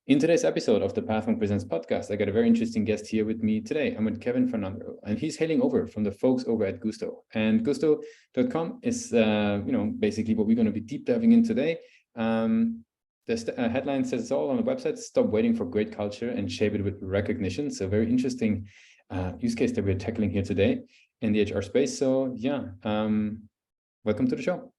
In today's episode of the Pathway Presents podcast, I got a very interesting guest here with me today. I'm with Fernando, and he's hailing over from the folks over at Guusto. And Guusto.com is, basically what we're going to be deep diving in today. The headline says it's all on the website. Stop waiting for great culture and shape it with recognition. So very interesting use case that we're tackling here today in the HR space. So welcome to the show.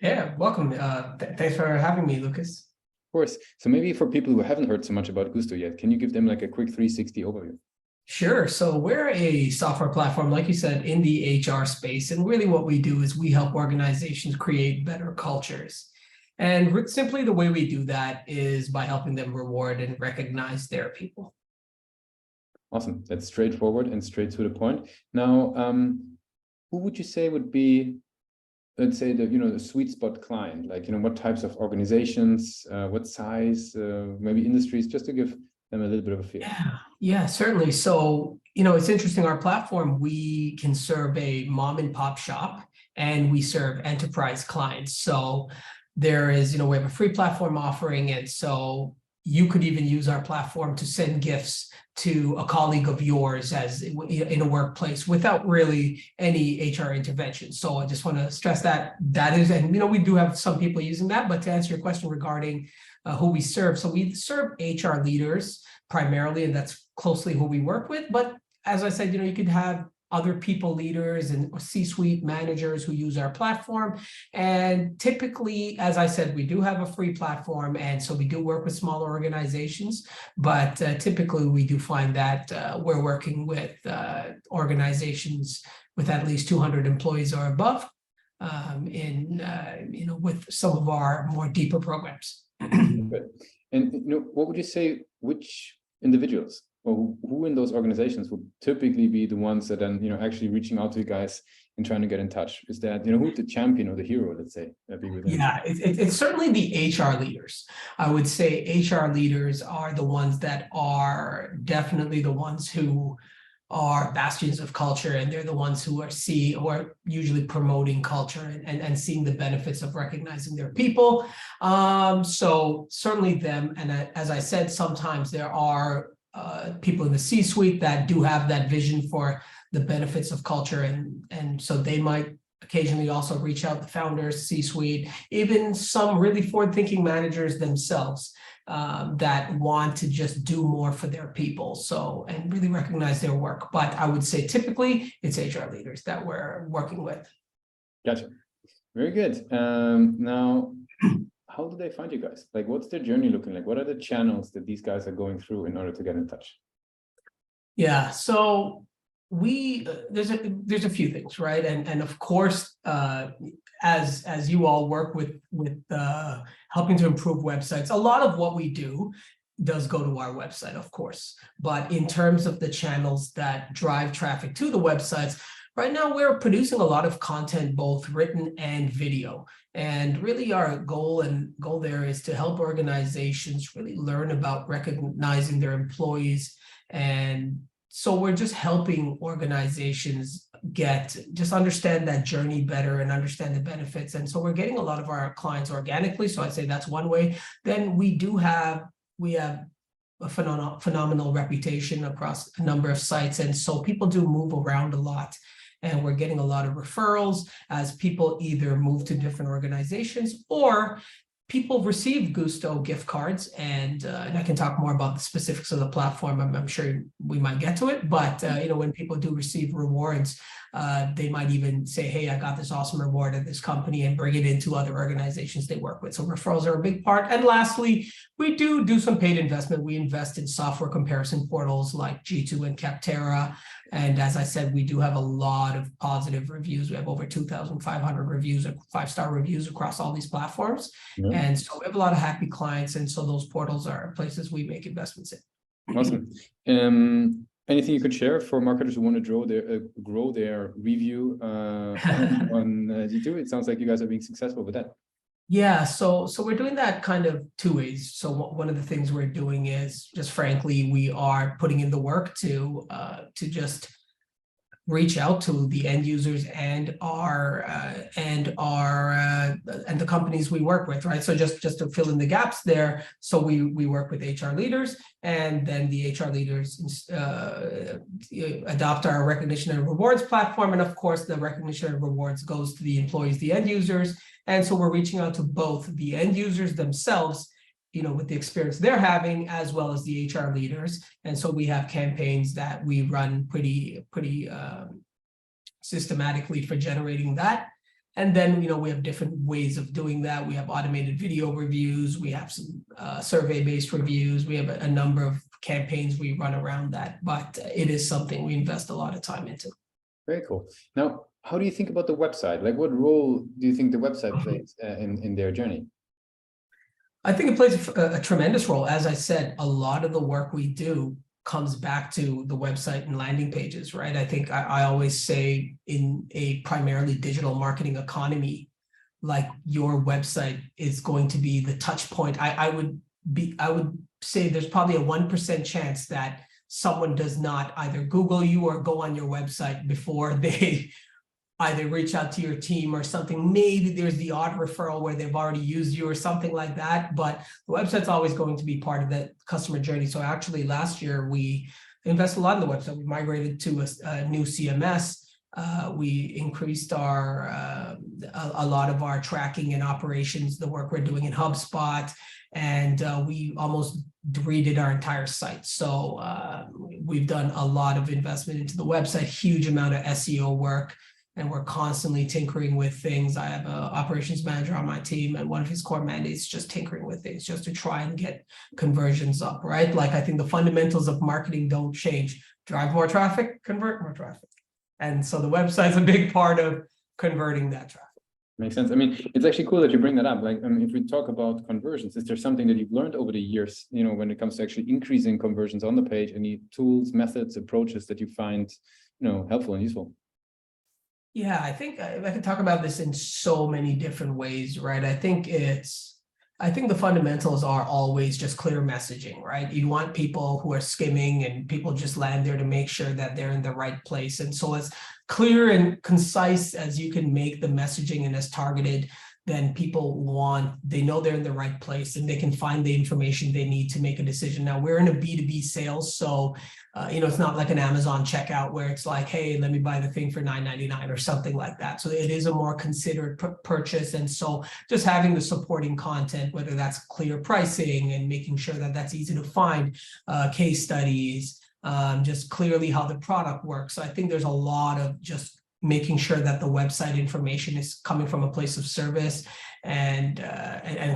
Yeah, welcome. Thanks for having me, Lucas. Of course. So maybe for people who haven't heard so much about Guusto yet, can you give them like a quick 360 overview? Sure. So we're a software platform, like you said, in the HR space. And really what we do is we help organizations create better cultures. And simply the way we do that is by helping them reward and recognize their people. Awesome. That's straightforward and straight to the point. Now, who would you say would be, let's say, the sweet spot client? Like, what types of organizations, what size, maybe industries, just to give them a little bit of a feel. Yeah, certainly. So, it's interesting. Our platform, we can serve a mom and pop shop, and we serve enterprise clients. So there is, we have a free platform offering. And so you could even use our platform to send gifts to a colleague of yours as in a workplace without really any HR intervention. So I just want to stress that is, and we do have some people using that, but to answer your question regarding who we serve. So we serve HR leaders primarily, and that's closely who we work with. But as I said, you could have other people leaders and C-suite managers who use our platform. And typically, as I said, we do have a free platform. And so we do work with smaller organizations, but typically we do find that we're working with organizations with at least 200 employees or above with some of our more deeper programs. Good. And what would you say, which individuals or who in those organizations would typically be the ones that then, actually reaching out to you guys and trying to get in touch? Is that, who's the champion or the hero, let's say? Yeah, it's certainly the HR leaders. I would say HR leaders are the ones that are definitely the ones who are bastions of culture, and they're the ones who are usually promoting culture and seeing the benefits of recognizing their people. So certainly them. And as I said, sometimes there are people in the C-suite that do have that vision for the benefits of culture, and so they might occasionally also reach out to founders, C-suite, even some really forward-thinking managers themselves that want to just do more for their people, and really recognize their work. But I would say typically it's HR leaders that we're working with. Gotcha. Very good. Now, how do they find you guys? Like, what's their journey looking like? What are the channels that these guys are going through in order to get in touch? Yeah, so there's a few things, right? And of course, as you all work with helping to improve websites, a lot of what we do does go to our website, of course. But in terms of the channels that drive traffic to the websites, right now we're producing a lot of content, both written and video. And really our goal there is to help organizations really learn about recognizing their employees. And so we're just helping organizations just understand that journey better and understand the benefits. And so we're getting a lot of our clients organically. So I'd say that's one way. Then we have a phenomenal reputation across a number of sites. And so people do move around a lot. And we're getting a lot of referrals as people either move to different organizations or people receive Guusto gift cards. And I can talk more about the specifics of the platform. I'm sure we might get to it. But when people do receive rewards, they might even say, hey, I got this awesome reward at this company, and bring it into other organizations they work with. So referrals are a big part. And lastly, we do some paid investment. We invest in software comparison portals like G2 and Capterra. And as I said, we do have a lot of positive reviews. We have over 2,500 reviews, 5-star reviews across all these platforms. Yeah. And so we have a lot of happy clients. And so those portals are places we make investments in. Awesome. Anything you could share for marketers who want to grow their review on G2? It sounds like you guys are being successful with that. Yeah, so we're doing that kind of two ways. So one of the things we're doing is just frankly, we are putting in the work to just reach out to the end users and the companies we work with, right? So just to fill in the gaps there, so we work with HR leaders, and then the HR leaders adopt our recognition and rewards platform, and of course the recognition and rewards goes to the employees, the end users, and so we're reaching out to both the end users themselves, with the experience they're having, as well as the HR leaders. And so we have campaigns that we run pretty systematically for generating that. And then, we have different ways of doing that. We have automated video reviews. We have some survey-based reviews. We have a number of campaigns we run around that, but it is something we invest a lot of time into. Very cool. Now, how do you think about the website? Like, what role do you think the website plays in their journey? I think it plays a tremendous role. As I said, a lot of the work we do comes back to the website and landing pages, right? I think I always say, in a primarily digital marketing economy, like, your website is going to be the touch point. I would say there's probably a 1% chance that someone does not either Google you or go on your website before they either reach out to your team or something. Maybe there's the odd referral where they've already used you or something like that, but the website's always going to be part of the customer journey. So actually last year we invested a lot in the website. We migrated to a new CMS. We increased a lot of our tracking and operations, the work we're doing in HubSpot, and we almost redid our entire site. So we've done a lot of investment into the website, huge amount of SEO work, and we're constantly tinkering with things. I have an operations manager on my team, and one of his core mandates is just tinkering with things just to try and get conversions up, right? Like, I think the fundamentals of marketing don't change. Drive more traffic, convert more traffic. And so the website's a big part of converting that traffic. Makes sense. I mean, it's actually cool that you bring that up. Like, if we talk about conversions, is there something that you've learned over the years, when it comes to actually increasing conversions on the page? Any tools, methods, approaches that you find, helpful and useful? Yeah, I think I could talk about this in so many different ways, right? I think the fundamentals are always just clear messaging, right? You want people who are skimming, and people just land there to make sure that they're in the right place. And so as clear and concise as you can make the messaging, and as targeted, then they know they're in the right place, and they can find the information they need to make a decision. Now, we're in a B2B sales, so it's not like an Amazon checkout where it's like, hey, let me buy the thing for $9.99 or something like that. So it is a more considered purchase. And so just having the supporting content, whether that's clear pricing and making sure that that's easy to find, case studies, just clearly how the product works. So I think there's a lot of just making sure that the website information is coming from a place of service, and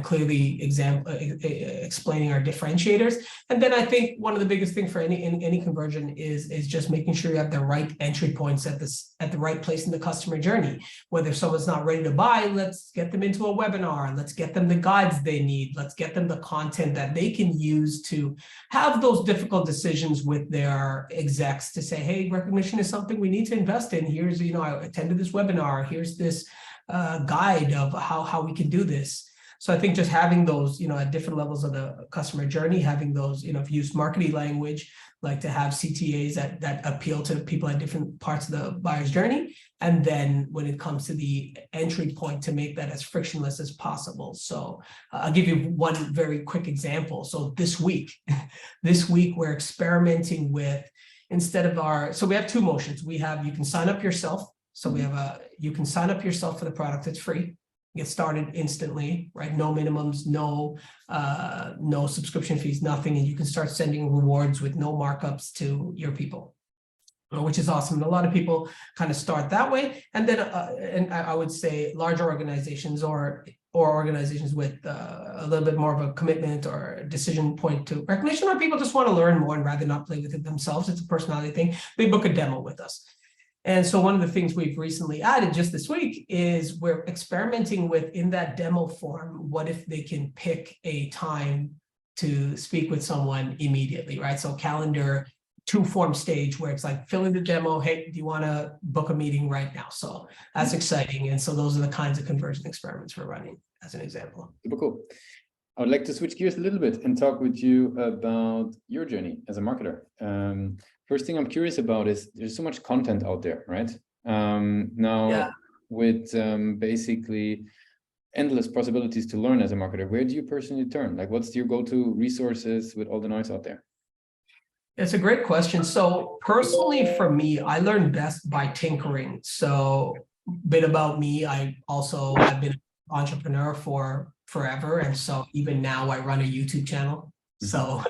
clearly explaining our differentiators. And then I think one of the biggest things for any conversion is just making sure you have the right entry points at the right place in the customer journey. Whether someone's not ready to buy, let's get them into a webinar. Let's get them the guides they need. Let's get them the content that they can use to have those difficult decisions with their execs to say, hey, recognition is something we need to invest in. Here's, I attended this webinar. Here's this guide of how we can do this. So I think just having those, at different levels of the customer journey, having those, if you use marketing language, like to have CTAs that appeal to people at different parts of the buyer's journey. And then when it comes to the entry point, to make that as frictionless as possible. So I'll give you one very quick example. So this week we're experimenting with, so we have two motions. We have, you can sign up yourself. So you can sign up yourself for the product. It's free. Get started instantly, right? No minimums, no subscription fees, nothing. And you can start sending rewards with no markups to your people, which is awesome. And a lot of people kind of start that way. And then, and I would say larger organizations or organizations with a little bit more of a commitment or a decision point to recognition, or people just want to learn more and rather not play with it themselves. It's a personality thing. They book a demo with us. And so one of the things we've recently added just this week is we're experimenting with, in that demo form, what if they can pick a time to speak with someone immediately, right? So calendar 2-form stage where it's like, fill in the demo. Hey, do you want to book a meeting right now? So that's exciting. And so those are the kinds of conversion experiments we're running, as an example. Super cool. I would like to switch gears a little bit and talk with you about your journey as a marketer. First thing I'm curious about is there's so much content out there, right? Now, with basically endless possibilities to learn as a marketer, where do you personally turn? Like, what's your go-to resources with all the noise out there? It's a great question. So personally, for me, I learn best by tinkering. So a bit about me, I've been an entrepreneur for forever. And so even now I run a YouTube channel. So,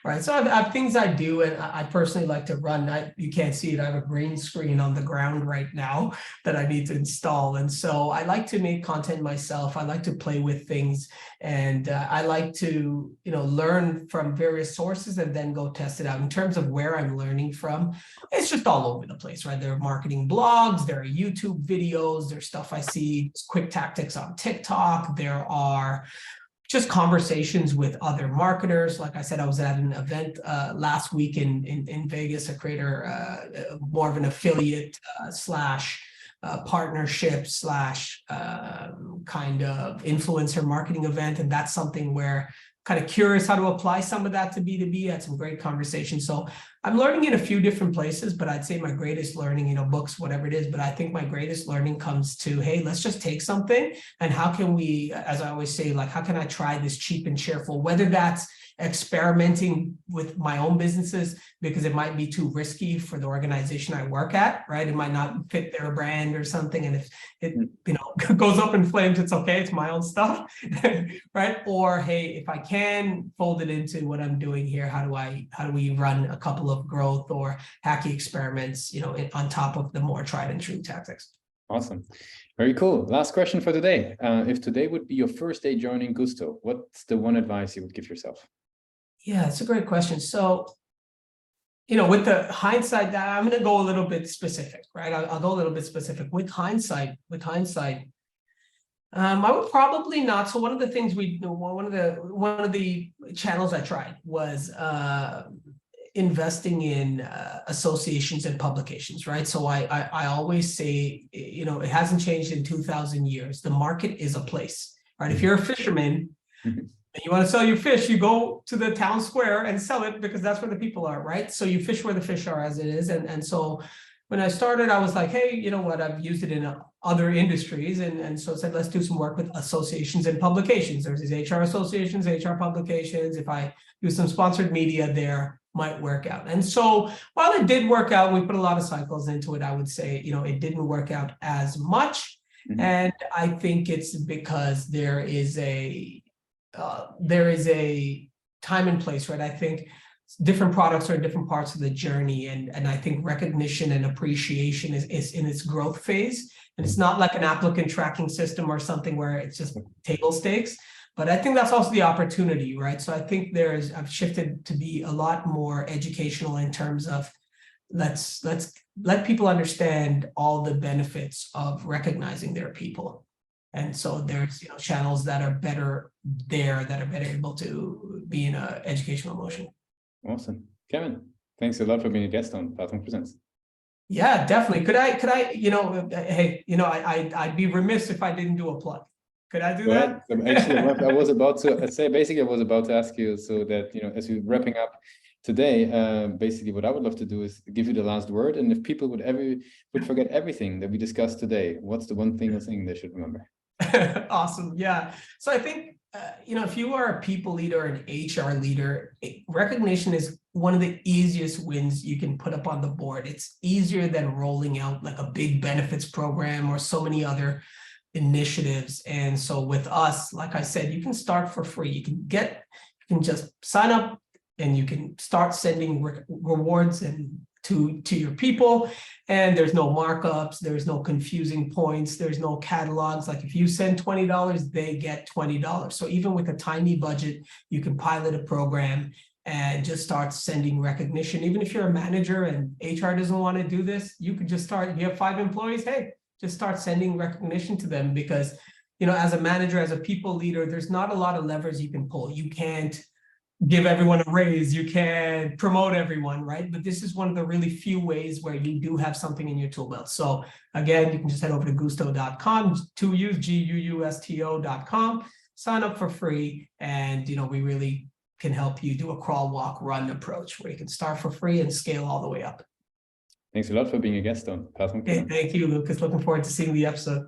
right. So I have things I do, and I personally like to run. You can't see it. I have a green screen on the ground right now that I need to install. And so I like to make content myself. I like to play with things, and I like to, learn from various sources and then go test it out. In terms of where I'm learning from, it's just all over the place, right? There are marketing blogs, there are YouTube videos, there's stuff I see, quick tactics on TikTok. There are just conversations with other marketers. Like I said, I was at an event last week in Vegas, a creator, more of an affiliate slash partnership slash kind of influencer marketing event. And that's something where kind of curious how to apply some of that to B2B. Had some great conversations. So I'm learning in a few different places, but I'd say my greatest learning, books, whatever it is, but I think my greatest learning comes to, hey, let's just take something and how can we, as I always say, like, how can I try this cheap and cheerful, whether that's experimenting with my own businesses because it might be too risky for the organization I work at, right? It might not fit their brand or something. And if it, goes up in flames, it's okay. It's my own stuff, right? Or, hey, if I can fold it into what I'm doing here, how do we run a couple of growth or hacky experiments, on top of the more tried and true tactics? Awesome. Very cool. Last question for today. If today would be your first day joining Guusto, what's the one advice you would give yourself? Yeah, it's a great question. So, with the hindsight, I'm going to go a little bit specific, right? I'll go a little bit specific. With hindsight, I would probably not. So one of the things one of the channels I tried was investing in associations and publications, right? So I always say, it hasn't changed in 2,000 years. The market is a place, right? If you're a fisherman, and you want to sell your fish, you go to the town square and sell it because that's where the people are, right? So you fish where the fish are, as it is. And so when I started, I was like, hey, you know what? I've used it in other industries. And so I said, let's do some work with associations and publications. There's these HR associations, HR publications. If I do some sponsored media there, might work out. And so while it did work out, we put a lot of cycles into it. I would say, it didn't work out as much. And I think it's because there is a time and place, right? I think different products are in different parts of the journey. And I think recognition and appreciation is in its growth phase. And it's not like an applicant tracking system or something where it's just table stakes. But I think that's also the opportunity, right? So I think I've shifted to be a lot more educational in terms of let's let people understand all the benefits of recognizing their people. And so there's channels that are better able to be in an educational motion. Awesome. Kevin, thanks a lot for being a guest on Pathway Presents. Yeah, definitely. Could I, hey, I'd be remiss if I didn't do a plug. Could I do that? Actually, I was about to say, basically, I was about to ask you so that, as we're wrapping up today, basically what I would love to do is give you the last word. And if people would forget everything that we discussed today, what's the one thing they should remember? Awesome. Yeah. So I think, if you are a people leader, an HR leader, recognition is one of the easiest wins you can put up on the board. It's easier than rolling out like a big benefits program or so many other initiatives. And so with us, like I said, you can start for free. You can just sign up and you can start sending rewards and to your people, and there's no markups, there's no confusing points, there's no catalogs. Like if you send $20, they get $20. So even with a tiny budget, you can pilot a program and just start sending recognition. Even if you're a manager and HR doesn't want to do this, you could just start. If you have 5 employees, hey, just start sending recognition to them, because as a manager, as a people leader, there's not a lot of levers you can pull. You can't give everyone a raise, you can promote everyone, right? But this is one of the really few ways where you do have something in your tool belt. So again, you can just head over to Guusto.com, Guusto.com, sign up for free, and we really can help you do a crawl, walk, run approach where you can start for free and scale all the way up. Thanks a lot for being a guest on Path on Okay, Kevin. thank you, Lucas. Looking forward to seeing the episode.